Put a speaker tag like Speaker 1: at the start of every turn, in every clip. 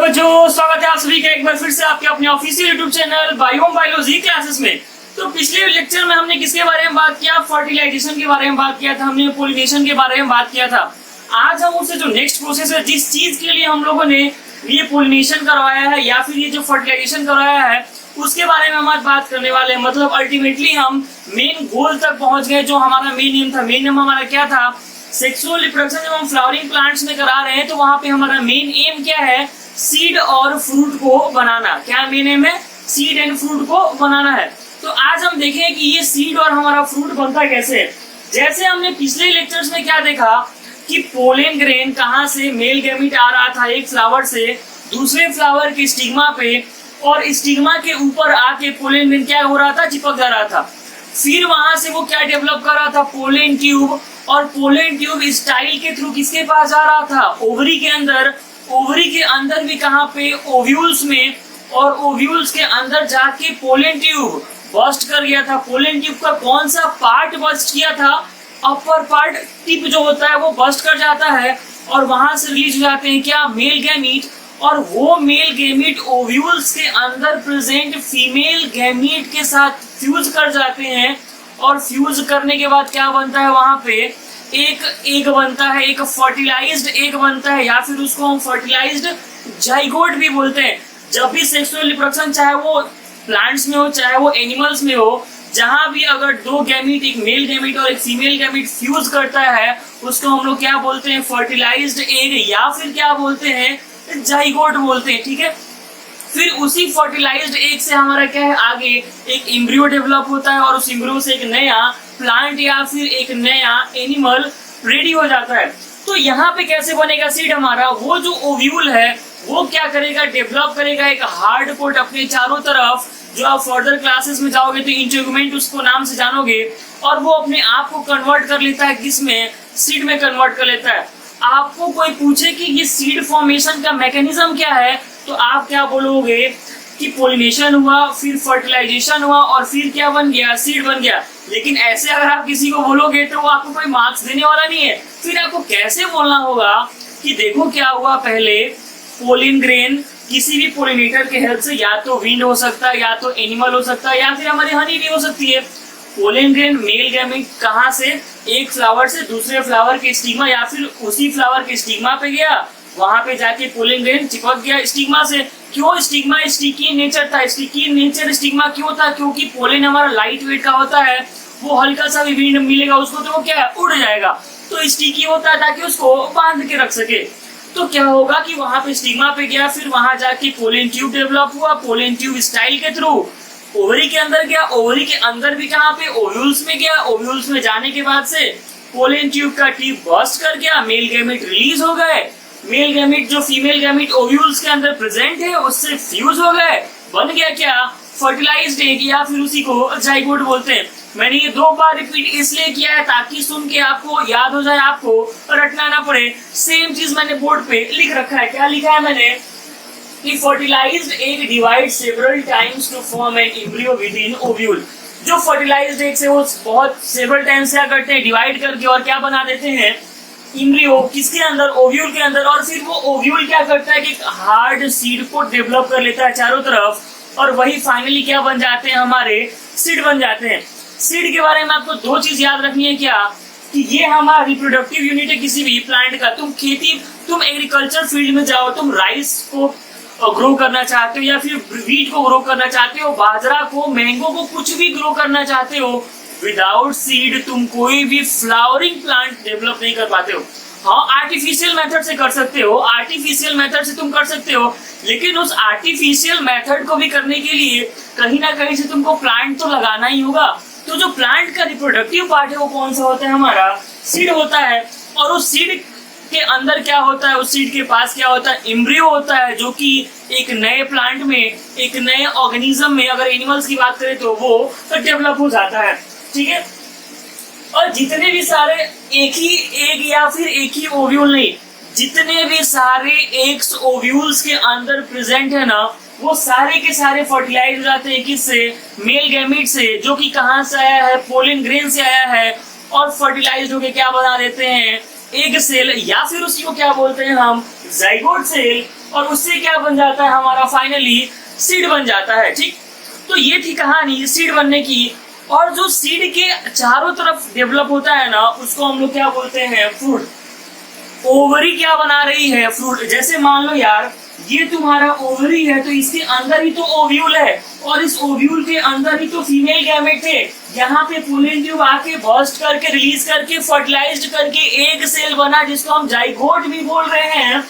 Speaker 1: बच्चों, स्वागत है आप सभी का एक बार फिर से आपके अपने official YouTube channel biome biology classes में। तो पिछले लेक्चर में हमने किसके बारे में बात किया? फर्टिलाइजेशन के बारे में बात किया था, हमने पोलिनेशन के बारे में बात किया था। आज हम उससे जो नेक्स्ट प्रोसेस है, जिस चीज के लिए हम लोगों ने ये पोलिनेशन करवाया है या फिर ये जो फर्टिलाइजेशन करवाया है, उसके बारे में हम आज बात करने वाले हैं। मतलब अल्टीमेटली हम मेन गोल तक पहुंच गए। जो हमारा मेन एम था, मेन एम हमारा क्या था? सेक्सुअल रिप्रोडक्शन जब हम फ्लावरिंग प्लांट्स में करा रहे हैं तो वहां पे हमारा मेन एम क्या है? सीड और फ्रूट को बनाना। क्या मेन एम है? सीड एंड फ्रूट को बनाना है। तो आज हम देखें कि ये सीड और हमारा फ्रूट बनता कैसे है। जैसे हमने पिछले लेक्चर्स में क्या देखा कि पोलन ग्रेन कहाँ से मेल गैमीट आ रहा था एक फ्लावर से दूसरे फ्लावर के स्टिग्मा पे, और स्टिग्मा के ऊपर आके पोलन ग्रेन क्या हो रहा था? चिपक जा रहा था। फिर वहां से वो क्या डेवलप कर रहा था? Pollen tube. और पोलन ट्यूब स्टाइल के थ्रू किसके पास जा रहा था? ओवरी के अंदर। ओवरी के अंदर भी कहाँ पे? ओव्यूल्स में। और ओव्यूल्स के अंदर जाके पोलन ट्यूब बस्ट कर गया था। पोलन ट्यूब का कौन सा पार्ट बस्ट किया था? अपर पार्ट, टिप जो होता है वो बस्ट कर जाता है और वहां से रिलीज हो जाते हैं क्या? Male gamete. और वो मेल गैमीट ओव्यूल्स के अंदर प्रेजेंट फीमेल गैमीट के साथ फ्यूज कर जाते हैं। और फ्यूज करने के बाद क्या बनता है? वहां पे एक एग बनता है, एक फर्टिलाइज्ड एग बनता है, या फिर उसको हम फर्टिलाइज्ड जाइगोट भी बोलते हैं। जब भी सेक्सुअल रिप्रोडक्शन, चाहे वो प्लांट्स में हो चाहे वो एनिमल्स में हो, जहां भी अगर दो गैमीट, एक मेल गैमीट और एक फीमेल गैमीट फ्यूज करता है, उसको हम लोग क्या बोलते हैं? फर्टिलाइज्ड एग, या फिर क्या बोलते हैं? जाइगोट बोलते हैं। ठीक है। फिर उसी फर्टिलाइज्ड एग से हमारा क्या है? आगे एक एम्ब्रियो डेवलप होता है और उस एम्ब्रियो से एक नया प्लांट या फिर एक नया एनिमल रेडी हो जाता है। तो यहाँ पे कैसे बनेगा सीड हमारा? वो जो ओव्यूल है वो क्या करेगा? डेवलप करेगा एक हार्ड कोट अपने चारों तरफ। जो आप फर्दर क्लासेस में जाओगे तो इंटेगुमेंट उसको नाम से जानोगे, और वो अपने आप को कन्वर्ट कर लेता है किसमें? सीड में कन्वर्ट कर लेता है। आपको कोई पूछे कि ये सीड फॉर्मेशन का मैकेनिज्म क्या है, तो आप क्या बोलोगे कि पोलिनेशन हुआ, फिर फर्टिलाइजेशन हुआ और फिर क्या बन गया? सीड बन गया। लेकिन ऐसे अगर आप किसी को बोलोगे तो वो आपको कोई मार्क्स देने वाला नहीं है। फिर आपको कैसे बोलना होगा कि देखो क्या हुआ? पहले पोलन ग्रेन किसी भी पोलिनेटर के हेल्प से, या तो विंड हो सकता है, या तो एनिमल हो सकता है, या फिर हमारी हनी भी हो सकती है। पोलन ग्रेन मेल गैमीट कहाँ से? एक फ्लावर से दूसरे फ्लावर के स्टिग्मा या फिर उसी फ्लावर के स्टिग्मा पे गया, वहां पे जाके पोलन ग्रेन चिपक गया स्टिग्मा से। क्यों? स्टिग्मा स्टिकी नेचर था। स्टिकी नेचर स्टिग्मा क्यों था? क्योंकि पोलन हमारा लाइट वेट का होता है, वो हल्का सा भी विंड मिलेगा उसको तो वो क्या है? उड़ जाएगा। तो स्टिकी होता है ताकि उसको बांध के रख सके। तो क्या होगा कि वहां पे स्टिग्मा पे गया, फिर वहां जाके पोलन ट्यूब डेवलप हुआ। पोलन ट्यूब स्टाइल के थ्रू ओवरी के अंदर गया। ओवरी के अंदर भी कहाँ पे? ओव्यूल्स में गया। ओव्यूल्स में जाने के बाद से पोलन ट्यूब का ट्यूब बस्ट कर गया, मेल गैमीट रिलीज हो गए। मेल गैमीट जो फीमेल गैमीट ओव्यूल्स के अंदर प्रेजेंट है उससे फ्यूज हो गए, बन गया क्या? फर्टिलाइज्ड एग, या फिर उसी को जाइगोट बोलते हैं। मैंने ये 2 बार रिपीट इसलिए किया है ताकि सुन के आपको याद हो जाए, आपको रटना ना पड़े। सेम चीज मैंने बोर्ड पे लिख रखा है। क्या लिखा है मैंने? कि fertilised egg divide several times to form an embryo within ovule. जो फर्टिलाइज्ड एग से वो बहुत सेवरल टाइम्स क्या करते हैं? डिवाइड करके और क्या बना देते हैं? एम्ब्रियो। किसके अंदर? ओव्यूल के अंदर। और फिर वो ओव्यूल क्या करता है कि हार्ड सीड को डेवलप कर लेता है चारों तरफ, और वही फाइनली क्या बन जाते हैं? हमारे सीड बन जाते हैं। सीड के बारे में आपको 2 चीज याद रखनी है। क्या? कि ये हमारा रिप्रोडक्टिव यूनिट है किसी भी प्लांट का। तुम एग्रीकल्चर फील्ड में जाओ, तुम राइस को ग्रो करना चाहते हो, या फिर व्हीट को ग्रो करना चाहते हो, बाजरा को, मैंगो को, कुछ भी ग्रो करना चाहते हो, विदाउट सीड तुम कोई भी फ्लावरिंग प्लांट डेवलप नहीं कर पाते हो। हाँ, आर्टिफिशियल मेथड से कर सकते हो, आर्टिफिशियल मेथड से तुम कर सकते हो, लेकिन उस आर्टिफिशियल मेथड को भी करने के लिए कहीं ना कहीं से तुमको प्लांट तो लगाना ही होगा। तो जो प्लांट का रिप्रोडक्टिव पार्ट है वो कौन सा होता है? हमारा सीड होता है। और उस सीड के अंदर क्या होता है? उस सीड के पास क्या होता है? एम्ब्रियो होता है, जो कि एक नए प्लांट में, एक नए ऑर्गेनिज्म में, अगर एनिमल्स की बात करें तो वो डेवलप हो जाता है। ठीक है। और जितने भी सारे एक ही एग या फिर एक ही ओव्यूल नहीं, जितने भी सारे एग्स ओव्यूल्स के अंदर प्रेजेंट है ना, वो सारे के सारे फर्टिलाइज हो जाते हैं किससे? मेल गैमीट से, जो कि कहाँ से आया है? पोलन ग्रेन से आया है। और फर्टिलाइज होके क्या बना देते हैं? एग सेल, या फिर उसी को क्या बोलते हैं हम? Zygote cell. और उससे क्या बन जाता है हमारा फाइनली सीड बन जाता है। ठीक, तो ये थी कहानी सीड बनने की। और जो सीड के चारों तरफ डेवलप होता है ना, उसको हम लोग क्या बोलते हैं, फ्रूट। ओवरी क्या बना रही है, फ्रूट। जैसे मान लो यार ये तुम्हारा ओवरी है, तो इसके अंदर ही तो ओव्यूल है, और इस ओव्यूल के अंदर ही तो फीमेल गैमेट है। यहाँ पे पोलन ट्यूब आके बर्स्ट करके रिलीज करके फर्टिलाइज्ड करके एग सेल बना, जिसको हम जाइगोट भी बोल रहे हैं।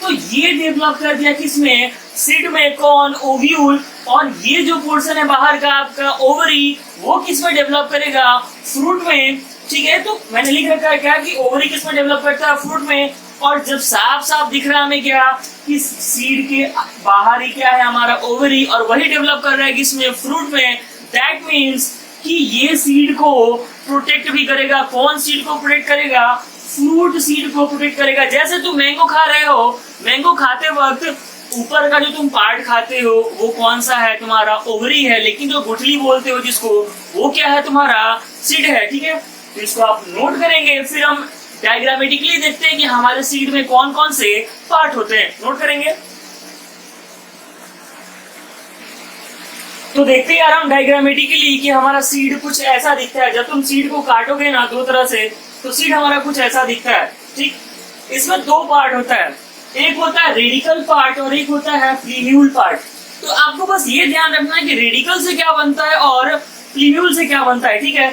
Speaker 1: तो ये डेवलप कर दिया किसमें, सीड में। कौन, ओव्यूल। और ये जो पोर्शन है बाहर का आपका ओवरी, वो किसमें डेवलप करेगा, फ्रूट में। ठीक है, तो मैंने लिख रखा है क्या कि ओवरी किसमें डेवलप करता है, फ्रूट में। और जब साफ साफ दिख रहा है हमें क्या कि सीड के बाहर ही क्या है हमारा ओवरी, और वही डेवलप कर रहा है किसमें, फ्रूट में। दैट मीन्स कि ये सीड को प्रोटेक्ट भी करेगा। कौन सीड को प्रोटेक्ट करेगा, फ्रूट सीड को प्रोटेक्ट करेगा। जैसे तुम मैंगो खा रहे हो, मैंगो खाते वक्त ऊपर का जो तुम पार्ट खाते हो वो कौन सा है, तुम्हारा ओवरी है, लेकिन जो गुठली बोलते हो जिसको, वो क्या है, तुम्हारा सीड है। ठीक है, तो इसको आप नोट करेंगे। फिर हम डायग्रामेटिकली देखते हैं कि हमारे सीड में कौन कौन से पार्ट होते हैं, नोट करेंगे। तो देखते हैं यार हम डायग्रामेटिकली कि हमारा सीड कुछ ऐसा दिखता है। जब तुम सीड को काटोगे ना दो तरह से, तो सीड हमारा कुछ ऐसा दिखता है। ठीक, इसमें दो पार्ट होता है, एक होता है रेडिकल पार्ट और एक होता है प्लीन्यूल पार्ट। तो आपको बस ये ध्यान रखना है कि रेडिकल से क्या बनता है और प्लीन्यूल से क्या बनता है। ठीक है,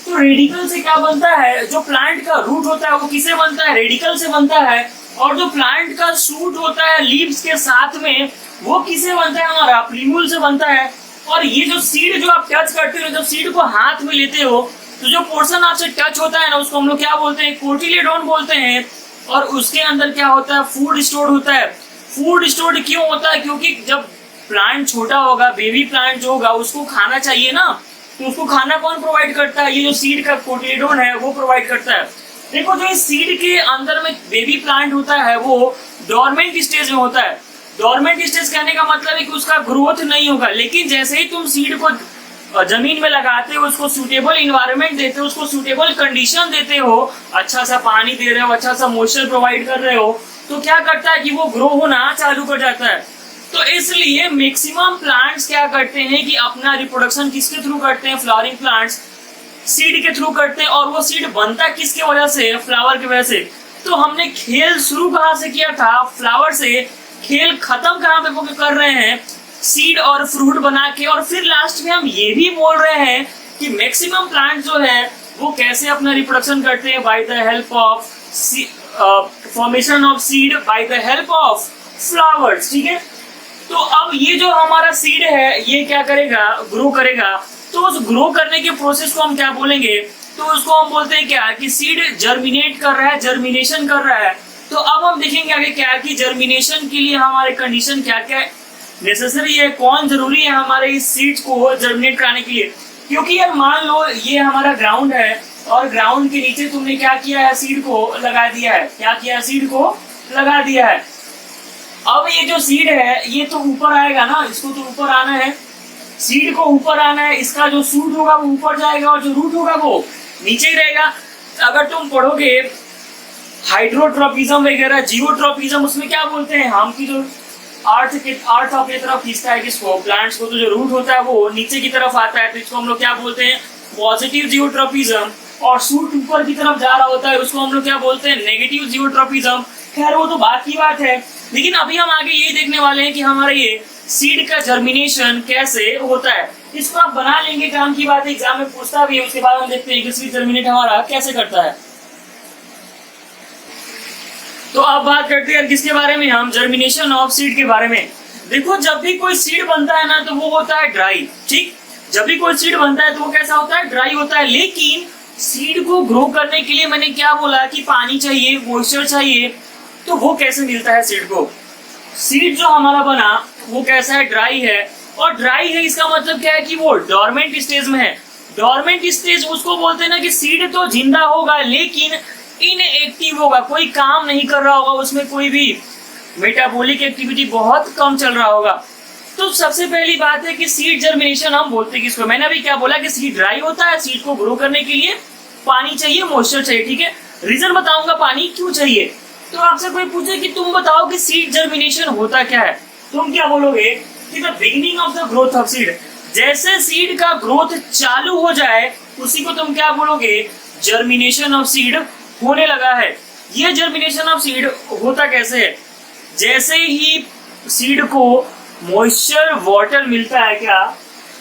Speaker 1: तो रेडिकल से क्या बनता है, जो प्लांट का रूट होता है वो किसे बनता है, रेडिकल से बनता है। और जो प्लांट का शूट होता है लीव्स के साथ में, वो किसे बनता है, हमारा प्लीन्यूल से बनता है। और ये जो सीड जो आप टच करते हो, जब सीड को हाथ में लेते हो, तो जो पोर्शन आपसे टच होता है ना, उसको हम लोग क्या बोलते हैं, कोटिलेडोन बोलते हैं। और उसके अंदर क्या होता है, फूड स्टोर होता है। फूड स्टोर क्यों होता है, क्योंकि जब प्लांट छोटा होगा, बेबी प्लांट जो होगा, उसको खाना चाहिए ना, तो उसको खाना कौन प्रोवाइड करता है, ये जो सीड का कोटिलेडोन है वो प्रोवाइड करता है। देखो जो इस सीड के अंदर में बेबी प्लांट होता है वो डोरमेंट स्टेज में होता है। डोरमेंट स्टेज कहने का मतलब है कि उसका ग्रोथ नहीं होगा, लेकिन जैसे ही तुम सीड को जमीन में लगाते हो, उसको सूटेबल इन्वायरमेंट देते हो, उसको सूटेबल कंडीशन देते हो, अच्छा सा पानी दे रहे हो, अच्छा सा मॉइस्चर प्रोवाइड कर रहे हो, तो क्या करता है कि वो ग्रो होना चालू कर जाता है। तो इसलिए मैक्सिमम प्लांट्स क्या करते हैं कि अपना रिप्रोडक्शन किसके थ्रू करते हैं, फ्लावरिंग प्लांट्स सीड के थ्रू करते हैं। और वो सीड बनता किसके वजह से, फ्लावर की वजह से। तो हमने खेल शुरू कहाँ से किया था, फ्लावर से। खेल खत्म कहाँ पे कर रहे हैं, सीड और फ्रूट बना के। और फिर लास्ट में हम ये भी बोल रहे हैं कि मैक्सिमम प्लांट जो है वो कैसे अपना रिप्रोडक्शन करते हैं, by the help of formation of seed, by the help of flowers. ठीक है, तो अब ये जो हमारा सीड है ये क्या करेगा, ग्रो करेगा। तो उस ग्रो करने के प्रोसेस को हम क्या बोलेंगे, तो उसको हम बोलते हैं क्या कि सीड जर्मिनेट कर रहा है, जर्मिनेशन कर रहा है। तो अब हम देखेंगे आगे क्या कि जर्मिनेशन के लिए हमारे कंडीशन क्या क्या नेसेसरी है, कौन जरूरी है हमारे इस सीड्स को जर्मिनेट कराने के लिए। क्योंकि यार मान लो ये हमारा ग्राउंड है और ग्राउंड के नीचे तुमने क्या किया है, सीड को लगा दिया है। क्या किया है, सीड को लगा दिया है। अब ये जो सीड है ये तो ऊपर आएगा ना, इसको तो ऊपर आना है, सीड को ऊपर आना है। इसका जो शूट होगा वो ऊपर जाएगा और जो रूट होगा वो नीचे ही रहेगा। अगर तुम पढ़ोगे हाइड्रोट्रोपिज्म वगैरह, जियोट्रोपिज्म, उसमें क्या बोलते हैं हम कि जो अर्थ अपनी तरफ खींचता है किसको, प्लांट्स को, तो जो रूट होता है वो नीचे की तरफ आता है, तो इसको हम लोग क्या बोलते हैं, पॉजिटिव जियोट्रोपिज्म। और शूट ऊपर की तरफ जा रहा होता है उसको हम लोग क्या बोलते हैं, नेगेटिव जियोट्रोपिज्म। खैर वो तो बात की बात है, लेकिन अभी हम आगे यही देखने वाले हैं कि हमारा ये सीड का जर्मिनेशन कैसे होता है। इसको आप बना लेंगे, काम की बात है, एग्जाम में पूछता भी है। उसके बाद हम देखते हैं कि सीड जर्मिनेट हमारा कैसे करता है। तो अब बात करते हैं किसके बारे में, हम जर्मिनेशन ऑफ सीड के बारे में। देखो जब भी कोई सीड बनता है ना तो वो होता है ड्राई। ठीक, जब भी कोई सीड बनता है तो वो कैसा होता है, ड्राई होता है। लेकिन सीड को ग्रो करने के लिए मैंने क्या बोला कि पानी चाहिए, मॉइस्चर चाहिए। तो वो कैसे मिलता है सीड को, सीड जो हमारा बना वो कैसा है, ड्राई है। और ड्राई है इसका मतलब क्या है कि वो डोरमेंट स्टेज में है। डोरमेंट स्टेज उसको बोलते हैं ना कि सीड तो जिंदा होगा लेकिन इनएक्टिव होगा, कोई काम नहीं कर रहा होगा, उसमें कोई भी मेटाबॉलिक एक्टिविटी बहुत कम चल रहा होगा। तो सबसे पहली बात है कि सीड जर्मिनेशन हम बोलते हैं किसको, मैंने अभी क्या बोला कि सीड ड्राई होता है। सीड को ग्रो करने के लिए पानी चाहिए, मॉइस्चर चाहिए। ठीक है, रीजन बताऊंगा पानी क्यों चाहिए। तो आपसे कोई पूछे कि तुम बताओ कि सीड जर्मिनेशन होता क्या है, तुम क्या बोलोगे कि the beginning of the growth of seed. जैसे सीड का ग्रोथ चालू हो जाए उसी को तुम क्या बोलोगे, जर्मिनेशन ऑफ सीड होने लगा है। ये जर्मिनेशन ऑफ सीड होता कैसे है, जैसे ही सीड को मॉइस्चर वाटर मिलता है, क्या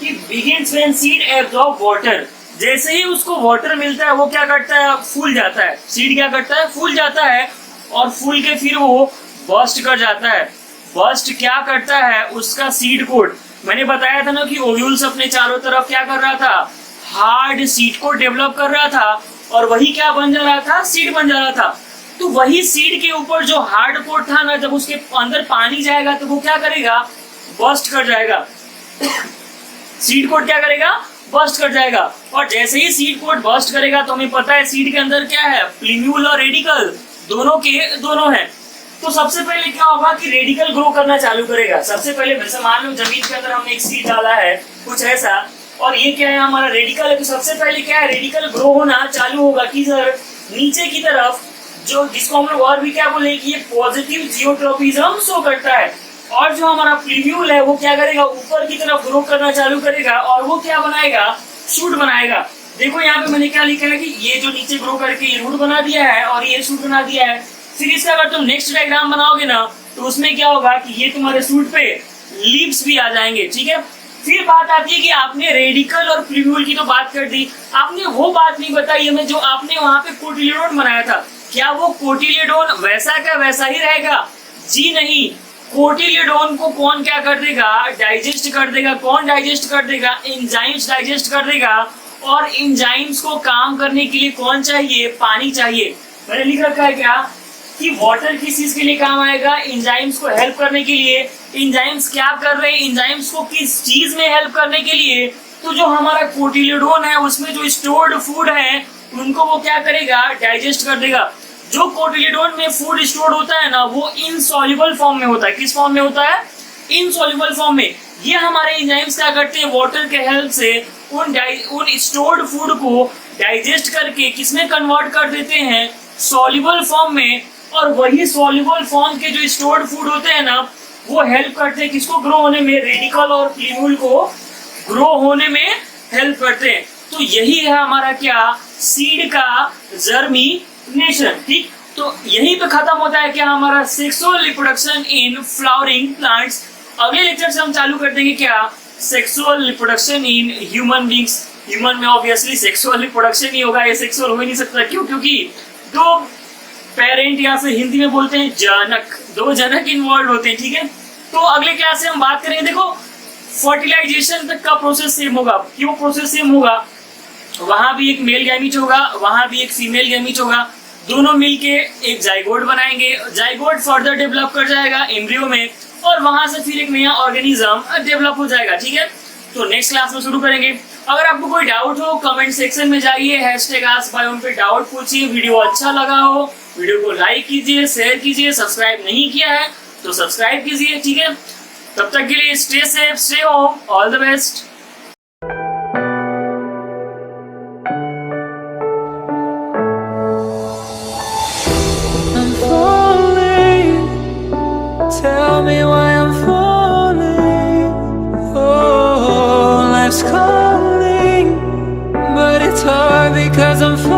Speaker 1: कि begins when seed absorb water, जैसे ही उसको वाटर मिलता है वो क्या करता है, फूल जाता है। सीड क्या करता है, फूल जाता है और फूल के फिर वो बर्स्ट कर जाता है। बर्स्ट क्या करता है, उसका सीड कोट, मैंने बताया था ना कि ओव्यूल्स अपने चारों तरफ क्या कर रहा था, हार्ड सीड कोट डेवलप कर रहा था और वही क्या बन जा रहा था, सीड बन जा रहा था। तो वही सीड के ऊपर जो हार्ड कोट था ना, जब उसके अंदर पानी जाएगा तो वो क्या करेगा, बर्स्ट कर जाएगा। सीड कोट क्या करेगा, बर्स्ट कर जाएगा। और जैसे ही सीड कोट बर्स्ट करेगा तो हमें पता है सीड के अंदर क्या है, प्लीम्यूल और रेडिकल दोनों के दोनों है। तो सबसे पहले क्या होगा कि रेडिकल ग्रो करना चालू करेगा। सबसे पहले वैसे मान लो जमीन के अंदर हमने एक सीड डाला है कुछ ऐसा, और ये क्या है हमारा रेडिकल है। तो सबसे पहले क्या है, रेडिकल ग्रो होना चालू होगा कि सर नीचे की तरफ, जो जिसको हम लोग और भी क्या बोले कि ये पॉजिटिव जियोट्रोपिज्म शो करता है। और जो हमारा प्लीम्यूल है वो क्या करेगा, ऊपर की तरफ ग्रो करना चालू करेगा और वो क्या बनाएगा, शूट बनाएगा। देखो यहाँ पे मैंने क्या लिखा है कि ये जो नीचे ग्रो करके ये रूट बना दिया है और ये शूट बना दिया है। फिर इसका अगर तुम नेक्स्ट डायग्राम बनाओगे ना तो उसमें क्या होगा कि ये तुम्हारे शूट पे लीव्स भी आ जाएंगे, ठीक है। फिर बात आती है कि आपने रेडिकल और प्लीम्यूल की तो बात कर दी, आपने वो बात नहीं बताई हमें जो आपने वहां पे कोटिलेडोन बनाया था। क्या वो कोटिलेडोन वैसा का वैसा ही रहेगा? जी नहीं, कोटिलेडोन को कौन क्या कर देगा, डाइजेस्ट कर देगा। कौन डाइजेस्ट कर देगा, एंजाइम्स डाइजेस्ट कर देगा। और एंजाइम्स को काम करने के लिए कौन चाहिए, पानी चाहिए। मैंने लिख रखा है क्या कि वाटर किस चीज के लिए काम आएगा, एंजाइम्स को हेल्प करने के लिए। एंजाइम्स क्या कर रहे हैं, एंजाइम्स को किस चीज में हेल्प करने के लिए, तो जो हमारा कोटिलेडोन है उसमें जो स्टोर्ड फूड है उनको वो क्या करेगा, डाइजेस्ट कर देगा। जो कोटिलेडोन में फूड स्टोर्ड होता है ना वो इनसॉल्युबल फॉर्म में होता है। किस फॉर्म में होता है, इनसॉल्युबल फॉर्म में। ये हमारे एंजाइम्स क्या करते हैं, वाटर के हेल्प से उन स्टोर्ड फूड को डाइजेस्ट करके किसमें कन्वर्ट कर देते हैं, सॉल्युबल फॉर्म में। और वही सॉल्युबल फॉर्म के जो स्टोर्ड फूड होते हैं ना वो हेल्प करते हैं किसको, ग्रो होने में, रेडिकल और प्लीम्यूल को ग्रो होने में हेल्प करते हैं। तो यही है हमारा क्या, सीड का जर्मिनेशन, ठीक। तो यहीं पे खत्म होता है क्या हमारा sexual reproduction in flowering plants. अगले लेक्चर से हम चालू कर देंगे क्या, sexual reproduction in human beings. Human में ऑब्वियसली सेक्सुअल रिप्रोडक्शन ही होगा, ये सेक्सुअल हो ही नहीं सकता। क्यों, क्योंकि दो पेरेंट या फिर हिंदी में बोलते हैं जनक, दो जनक इन्वॉल्व होते हैं, ठीक है। तो अगले क्लास से हम बात करेंगे, देखो फर्टिलाइजेशन तक का प्रोसेस सेम होगा। क्यों प्रोसेस सेम होगा, वहां भी एक मेल गैमीट होगा, वहां भी एक फीमेल गैमीट होगा, दोनों मिलके एक जाइगोट बनाएंगे। जाइगोट फर्दर डेवलप कर जाएगा एम्ब्रियो में और वहां से फिर एक नया ऑर्गेनिज्म डेवलप हो जाएगा, ठीक है। तो नेक्स्ट क्लास में शुरू करेंगे। अगर आपको कोई डाउट हो कमेंट सेक्शन में जाइए, #AskBiome पे डाउट पूछिए। वीडियो अच्छा लगा हो वीडियो को लाइक कीजिए, शेयर कीजिए, सब्सक्राइब नहीं किया है तो सब्सक्राइब कीजिए, ठीक है। तब तक के लिए stay safe, stay home, all the best.
Speaker 2: Tell me why I'm falling. Oh, life's calling, but it's hard because I'm falling.